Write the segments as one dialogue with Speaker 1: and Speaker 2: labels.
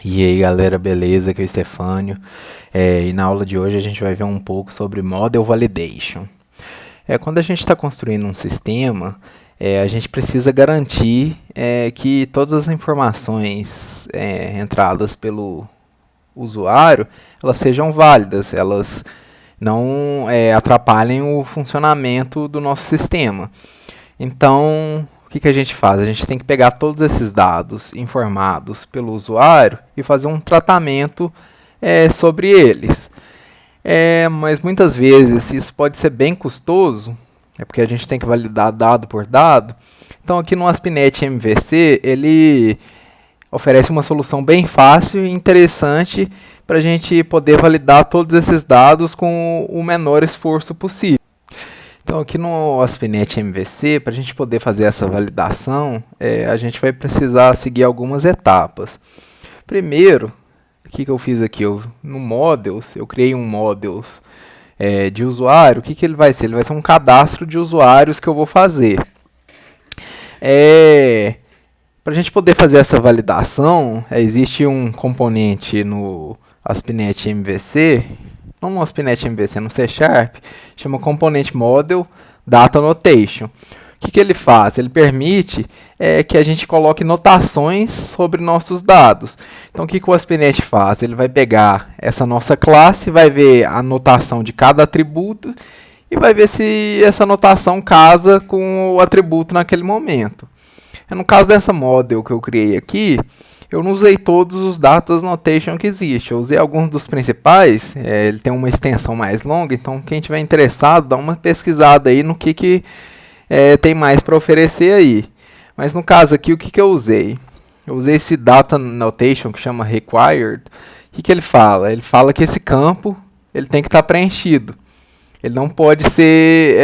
Speaker 1: E aí galera, beleza? Aqui é o Stefânio. E na aula de hoje a gente vai ver um pouco sobre Model Validation. Quando a gente está construindo um sistema, a gente precisa garantir que todas as informações entradas pelo usuário elas sejam válidas, elas não atrapalhem o funcionamento do nosso sistema. Então, o que a gente faz? A gente tem que pegar todos esses dados informados pelo usuário e fazer um tratamento sobre eles. Mas muitas vezes isso pode ser bem custoso, porque a gente tem que validar dado por dado. Então, aqui no ASP.NET MVC, ele oferece uma solução bem fácil e interessante para a gente poder validar todos esses dados com o menor esforço possível. Então, aqui no ASP.NET MVC, para a gente poder fazer essa validação, a gente vai precisar seguir algumas etapas. Primeiro, o que eu fiz aqui? No Models, eu criei um Models de usuário. O que ele vai ser? Ele vai ser um cadastro de usuários que eu vou fazer. Para a gente poder fazer essa validação, existe um componente no ASP.NET MVC, não no ASP.NET MVC, no C#, chama componente Model Data Annotation. O que ele faz? Ele permite que a gente coloque notações sobre nossos dados. Então, o que o ASP.NET faz? Ele vai pegar essa nossa classe, vai ver a notação de cada atributo e vai ver se essa notação casa com o atributo naquele momento. No caso dessa model que eu criei aqui, eu não usei todos os data annotation que existe. Eu usei alguns dos principais. Ele tem uma extensão mais longa, então quem tiver interessado, dá uma pesquisada aí no que tem mais para oferecer aí. Mas no caso aqui, o que eu usei? Eu usei esse data annotation que chama required. O que ele fala? Ele fala que esse campo ele tem que estar preenchido. Ele não pode ser,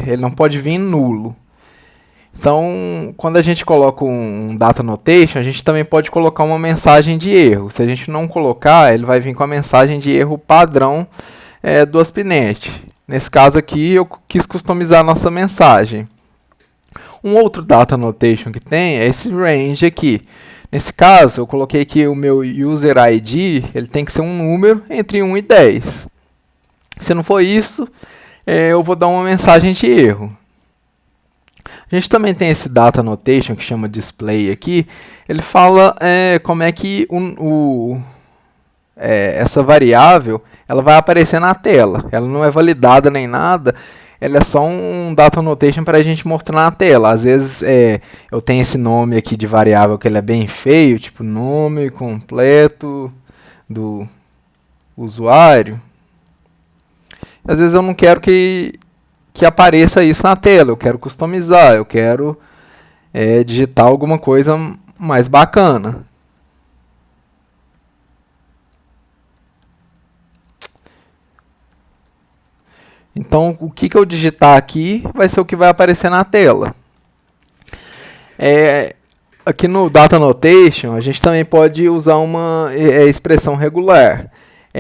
Speaker 1: ele não pode vir nulo. Então, quando a gente coloca um data annotation, a gente também pode colocar uma mensagem de erro. Se a gente não colocar, ele vai vir com a mensagem de erro padrão do ASP.NET. Nesse caso aqui, eu quis customizar a nossa mensagem. Um outro data annotation que tem é esse range aqui. Nesse caso, eu coloquei que o meu user ID ele tem que ser um número entre 1 e 10. Se não for isso, eu vou dar uma mensagem de erro. A gente também tem esse data annotation que chama display aqui. Ele fala como é que essa variável ela vai aparecer na tela. Ela não é validada nem nada. Ela é só um data annotation para a gente mostrar na tela. Às vezes eu tenho esse nome aqui de variável que ele é bem feio, tipo nome completo do usuário. Às vezes eu não quero que apareça isso na tela, eu quero customizar, eu quero digitar alguma coisa mais bacana. Então, o que eu digitar aqui vai ser o que vai aparecer na tela. Aqui no Data Annotation, a gente também pode usar uma expressão regular.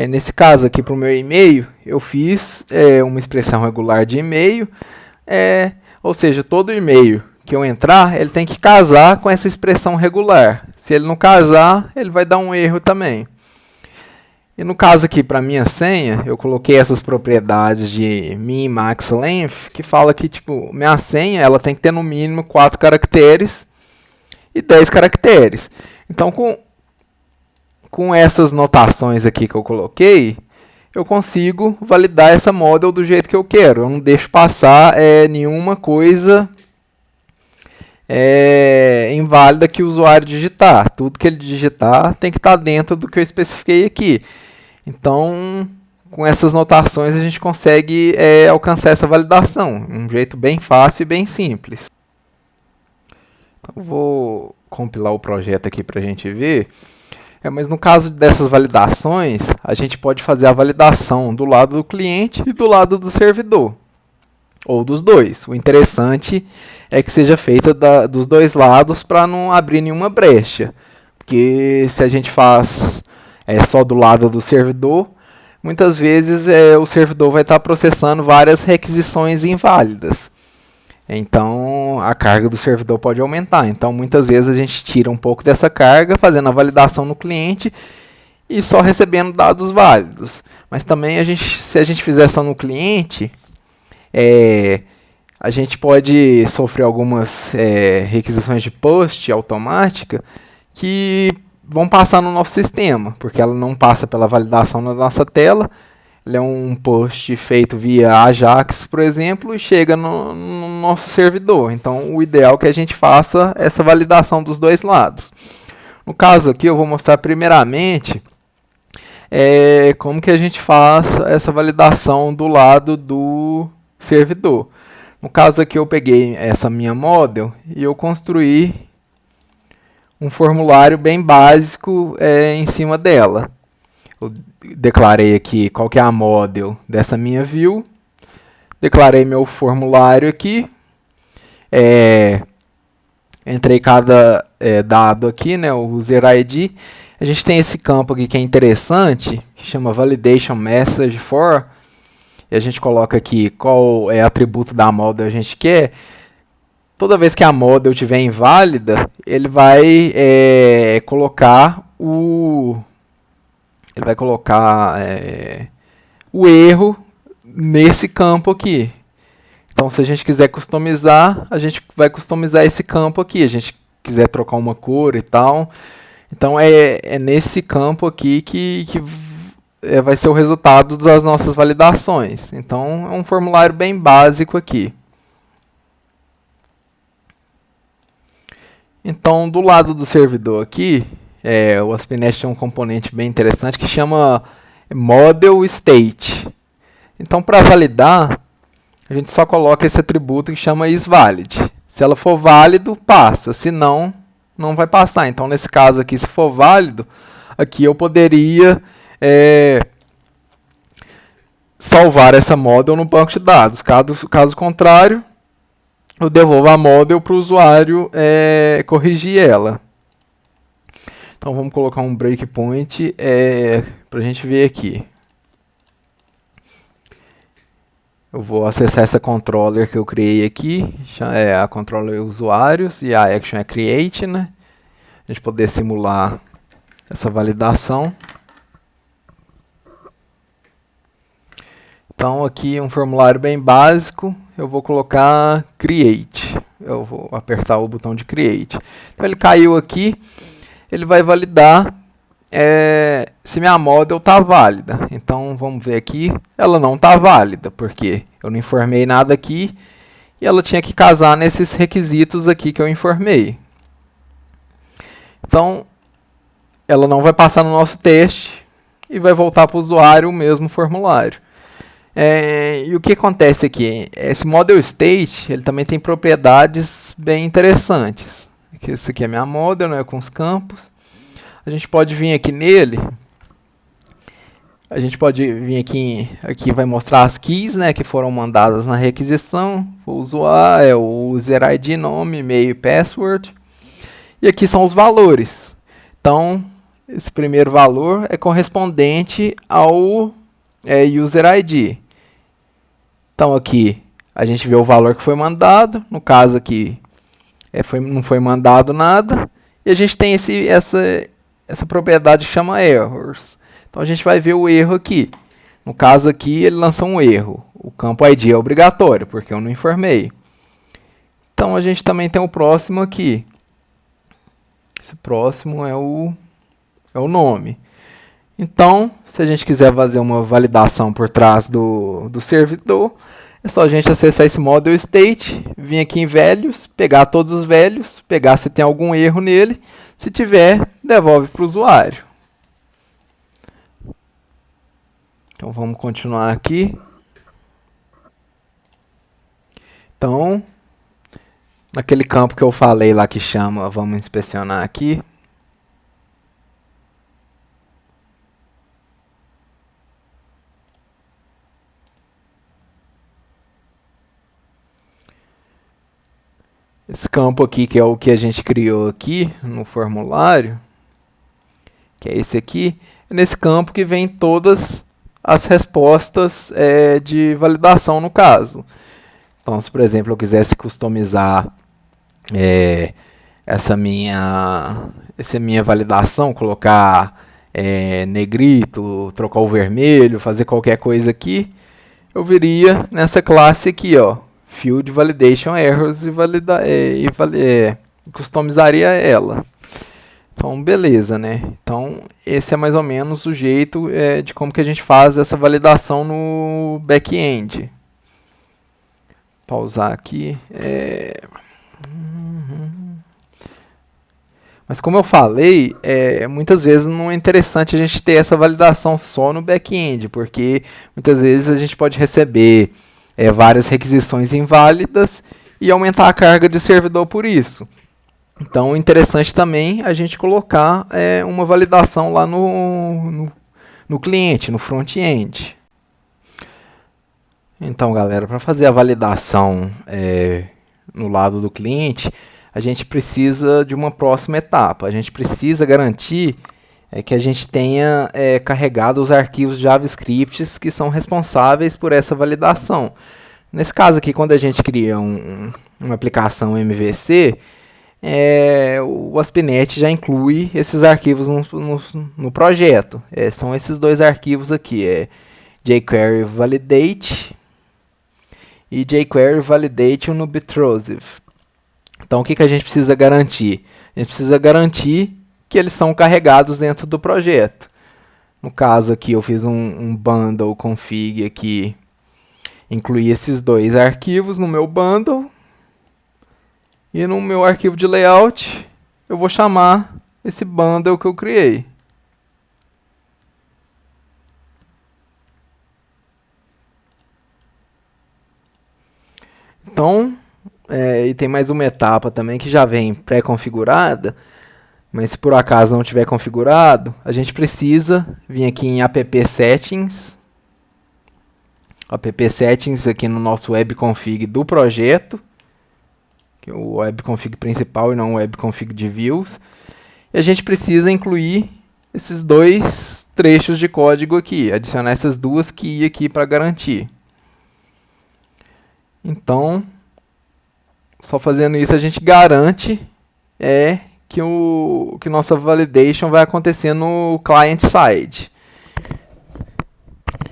Speaker 1: Nesse caso aqui para o meu e-mail, eu fiz uma expressão regular de e-mail, ou seja, todo e-mail que eu entrar, ele tem que casar com essa expressão regular. Se ele não casar, ele vai dar um erro também. E no caso aqui, para minha senha, eu coloquei essas propriedades de min, max, length, que fala que tipo, minha senha ela tem que ter no mínimo 4 caracteres e 10 caracteres. Então, com essas notações aqui que eu coloquei, eu consigo validar essa model do jeito que eu quero. Eu não deixo passar nenhuma coisa inválida que o usuário digitar. Tudo que ele digitar tem que estar dentro do que eu especifiquei aqui. Então, com essas notações, a gente consegue alcançar essa validação. Um jeito bem fácil e bem simples. Então, eu vou compilar o projeto aqui para a gente ver. Mas no caso dessas validações, a gente pode fazer a validação do lado do cliente e do lado do servidor. Ou dos dois. O interessante é que seja feita dos dois lados para não abrir nenhuma brecha. Porque se a gente faz só do lado do servidor, muitas vezes o servidor vai estar processando várias requisições inválidas. Então a carga do servidor pode aumentar. Então muitas vezes a gente tira um pouco dessa carga, fazendo a validação no cliente e só recebendo dados válidos. Mas também se a gente fizer só no cliente, a gente pode sofrer algumas requisições de post automática que vão passar no nosso sistema, porque ela não passa pela validação na nossa tela. Ele é um post feito via Ajax, por exemplo, e chega no nosso servidor. Então, o ideal é que a gente faça essa validação dos dois lados. No caso aqui, eu vou mostrar primeiramente como que a gente faz essa validação do lado do servidor. No caso aqui, eu peguei essa minha model e eu construí um formulário bem básico em cima dela. Eu declarei aqui qual que é a model dessa minha view. Declarei meu formulário aqui. Entrei cada dado aqui, né, o user ID. A gente tem esse campo aqui que é interessante, que chama validation message for. E a gente coloca aqui qual é o atributo da model que a gente quer. Toda vez que a model estiver inválida, ele vai colocar o erro nesse campo aqui. Então, se a gente quiser customizar, a gente vai customizar esse campo aqui. A gente quiser trocar uma cor e tal. Então, é nesse campo aqui que vai ser o resultado das nossas validações. Então, é um formulário bem básico aqui. Então, do lado do servidor aqui, o ASP.NET tem um componente bem interessante que chama Model State. Então, para validar, a gente só coloca esse atributo que chama isValid. Se ela for válido, passa. Se não, não vai passar. Então, nesse caso aqui, se for válido, aqui eu poderia salvar essa model no banco de dados. Caso contrário, eu devolvo a model para o usuário corrigir ela. Então vamos colocar um breakpoint para a gente ver aqui. Eu vou acessar essa controller que eu criei aqui, a controller usuários, e a action é create, né? A gente poder simular essa validação. Então aqui um formulário bem básico, eu vou colocar create. Eu vou apertar o botão de create. Então ele caiu aqui, ele vai validar se minha model está válida. Então vamos ver aqui, ela não está válida, porque eu não informei nada aqui e ela tinha que casar nesses requisitos aqui que eu informei. Então ela não vai passar no nosso teste e vai voltar para o usuário o mesmo formulário. E o que acontece aqui? Esse model state ele também tem propriedades bem interessantes. Esse aqui é minha model, né, com os campos. A gente pode vir aqui nele. A gente pode vir aqui vai mostrar as keys, né, que foram mandadas na requisição. Vou usar o user ID, nome, e-mail e password. E aqui são os valores. Então, esse primeiro valor é correspondente ao user ID. Então aqui a gente vê o valor que foi mandado. No caso aqui não foi mandado nada. E a gente tem essa propriedade que chama errors. Então a gente vai ver o erro aqui. No caso aqui ele lança um erro. O campo ID é obrigatório, porque eu não informei. Então a gente também tem o próximo aqui. Esse próximo é o nome. Então, se a gente quiser fazer uma validação por trás do servidor, é só a gente acessar esse model state, vir aqui em velhos, pegar todos os velhos, pegar se tem algum erro nele. Se tiver, devolve para o usuário. Então vamos continuar aqui. Então, naquele campo que eu falei lá que chama, vamos inspecionar aqui. Esse campo aqui, que é o que a gente criou aqui no formulário, que é esse aqui, é nesse campo que vem todas as respostas de validação no caso. Então, se por exemplo eu quisesse customizar essa minha validação, colocar negrito, trocar o vermelho, fazer qualquer coisa aqui, eu viria nessa classe aqui, ó, Field Validation Errors e customizaria ela. Então, beleza, né? Então, esse é mais ou menos o jeito de como que a gente faz essa validação no back-end. Pausar aqui. Mas como eu falei, muitas vezes não é interessante a gente ter essa validação só no back-end, porque muitas vezes a gente pode receber várias requisições inválidas e aumentar a carga de servidor por isso. Então, é interessante também a gente colocar uma validação lá no cliente, no front-end. Então, galera, para fazer a validação no lado do cliente, a gente precisa de uma próxima etapa. A gente precisa garantir que a gente tenha carregado os arquivos JavaScript que são responsáveis por essa validação. Nesse caso aqui, quando a gente cria uma aplicação MVC, o ASP.NET já inclui esses arquivos no projeto. São esses dois arquivos aqui, jQuery Validate e jQuery Validate Unobtrusive. Então, o que a gente precisa garantir? A gente precisa garantir que eles são carregados dentro do projeto. No caso aqui, eu fiz um bundle config aqui, incluí esses dois arquivos no meu bundle. E no meu arquivo de layout, eu vou chamar esse bundle que eu criei. Então, e tem mais uma etapa também que já vem pré-configurada, mas se por acaso não tiver configurado, a gente precisa vir aqui em app settings aqui no nosso webconfig do projeto, que é o webconfig principal e não o webconfig de views. E a gente precisa incluir esses dois trechos de código aqui, adicionar essas duas keys aqui para garantir. Então, só fazendo isso a gente garante que nossa validation vai acontecer no client side.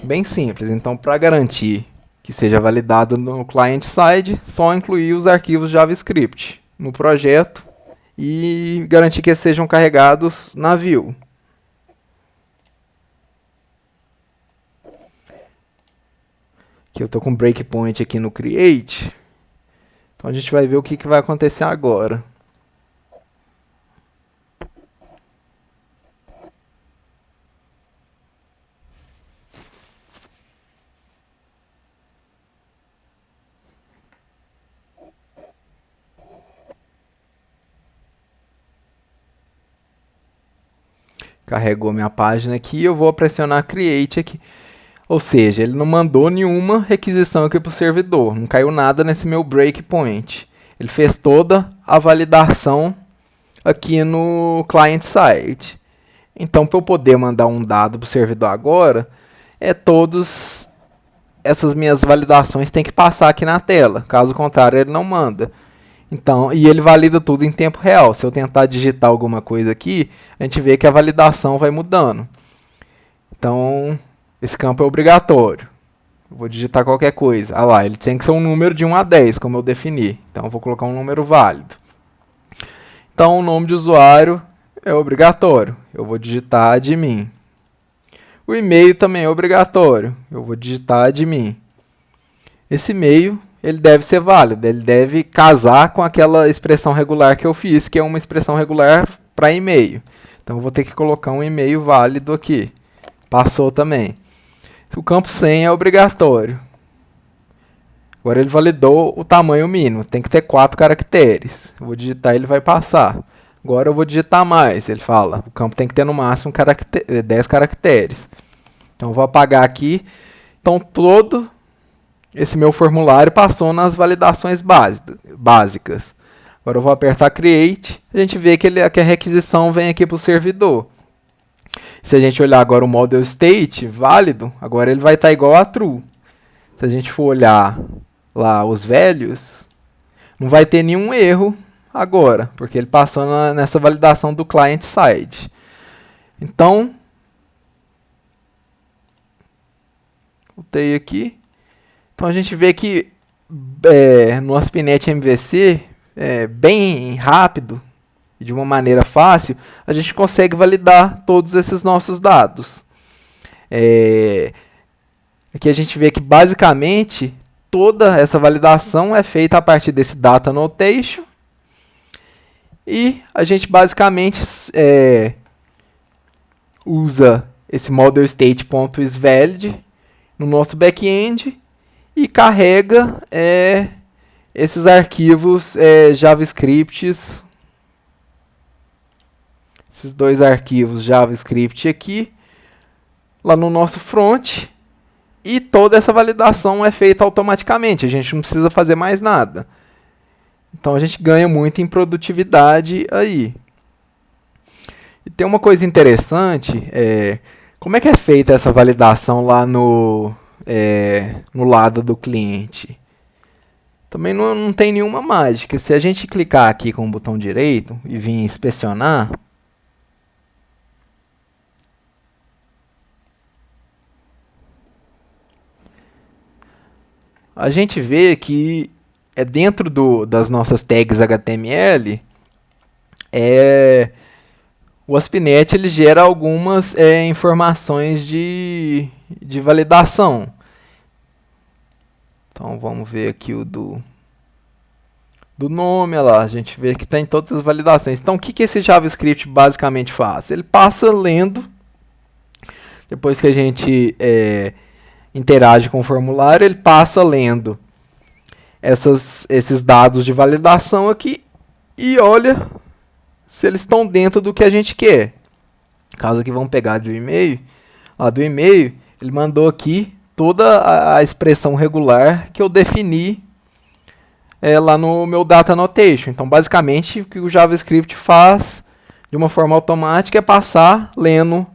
Speaker 1: Bem simples. Então, para garantir que seja validado no client side, só incluir os arquivos JavaScript no projeto e garantir que eles sejam carregados na view. Aqui eu estou com um breakpoint aqui no create. Então a gente vai ver o que vai acontecer agora. Carregou minha página aqui, eu vou pressionar Create aqui. Ou seja, ele não mandou nenhuma requisição aqui para o servidor, não caiu nada nesse meu breakpoint. Ele fez toda a validação aqui no client side. Então, para eu poder mandar um dado para o servidor agora, todas essas minhas validações têm que passar aqui na tela. Caso contrário, ele não manda. Então, e ele valida tudo em tempo real. Se eu tentar digitar alguma coisa aqui, a gente vê que a validação vai mudando. Então, esse campo é obrigatório. Eu vou digitar qualquer coisa. Ah lá, ele tem que ser um número de 1 a 10, como eu defini. Então, eu vou colocar um número válido. Então, o nome de usuário é obrigatório. Eu vou digitar admin. O e-mail também é obrigatório. Eu vou digitar admin. Esse e-mail ele deve ser válido, ele deve casar com aquela expressão regular que eu fiz, que é uma expressão regular para e-mail. Então, eu vou ter que colocar um e-mail válido aqui. Passou também. O campo senha é obrigatório. Agora ele validou o tamanho mínimo, tem que ter 4 caracteres. Eu vou digitar, ele vai passar. Agora eu vou digitar mais, ele fala, o campo tem que ter no máximo 10 caracteres. Então, eu vou apagar aqui. Então, todo esse meu formulário passou nas validações básicas. Agora eu vou apertar Create. A gente vê que a requisição vem aqui para o servidor. Se a gente olhar agora o model state válido, agora ele vai estar igual a true. Se a gente for olhar lá os velhos, não vai ter nenhum erro agora, porque ele passou nessa validação do client side. Então, voltei aqui. Então a gente vê que no ASP.NET MVC, bem rápido e de uma maneira fácil, a gente consegue validar todos esses nossos dados. Aqui a gente vê que basicamente toda essa validação é feita a partir desse data annotation. E a gente basicamente usa esse model state.isValid no nosso back-end e carrega esses arquivos JavaScripts, esses dois arquivos JavaScript aqui, lá no nosso front, e toda essa validação é feita automaticamente, a gente não precisa fazer mais nada. Então a gente ganha muito em produtividade aí. E tem uma coisa interessante, como é que é feita essa validação lá no lado do cliente? Também não tem nenhuma mágica. Se a gente clicar aqui com o botão direito e vir inspecionar, a gente vê que dentro das nossas tags HTML, o ASP.NET ele gera algumas informações de validação. Então vamos ver aqui o do nome, olha lá, a gente vê que tem todas as validações. Então o que esse JavaScript basicamente faz? Ele passa lendo, depois que a gente interage com o formulário, ele passa lendo esses dados de validação aqui e olha se eles estão dentro do que a gente quer. Caso aqui vamos pegar do e-mail, lá do e-mail, ele mandou aqui toda a expressão regular que eu defini lá no meu data annotation. Então, basicamente, o que o JavaScript faz de uma forma automática é passar lendo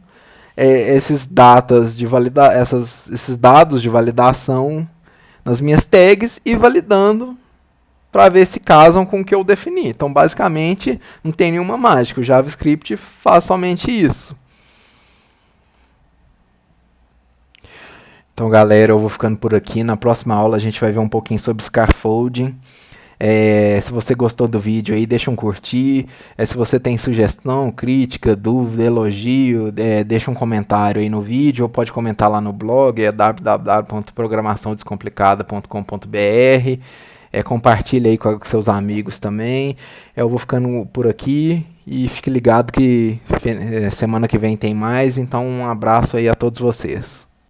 Speaker 1: esses dados de validação nas minhas tags e validando para ver se casam com o que eu defini. Então, basicamente, não tem nenhuma mágica. O JavaScript faz somente isso. Então, galera, eu vou ficando por aqui. Na próxima aula a gente vai ver um pouquinho sobre scaffolding. Se você gostou do vídeo aí, deixa um curtir. Se você tem sugestão, crítica, dúvida, elogio, deixa um comentário aí no vídeo, ou pode comentar lá no blog, www.programaçãodescomplicada.com.br. Compartilha aí com seus amigos também. Eu vou ficando por aqui e fique ligado que semana que vem tem mais. Então um abraço aí a todos vocês.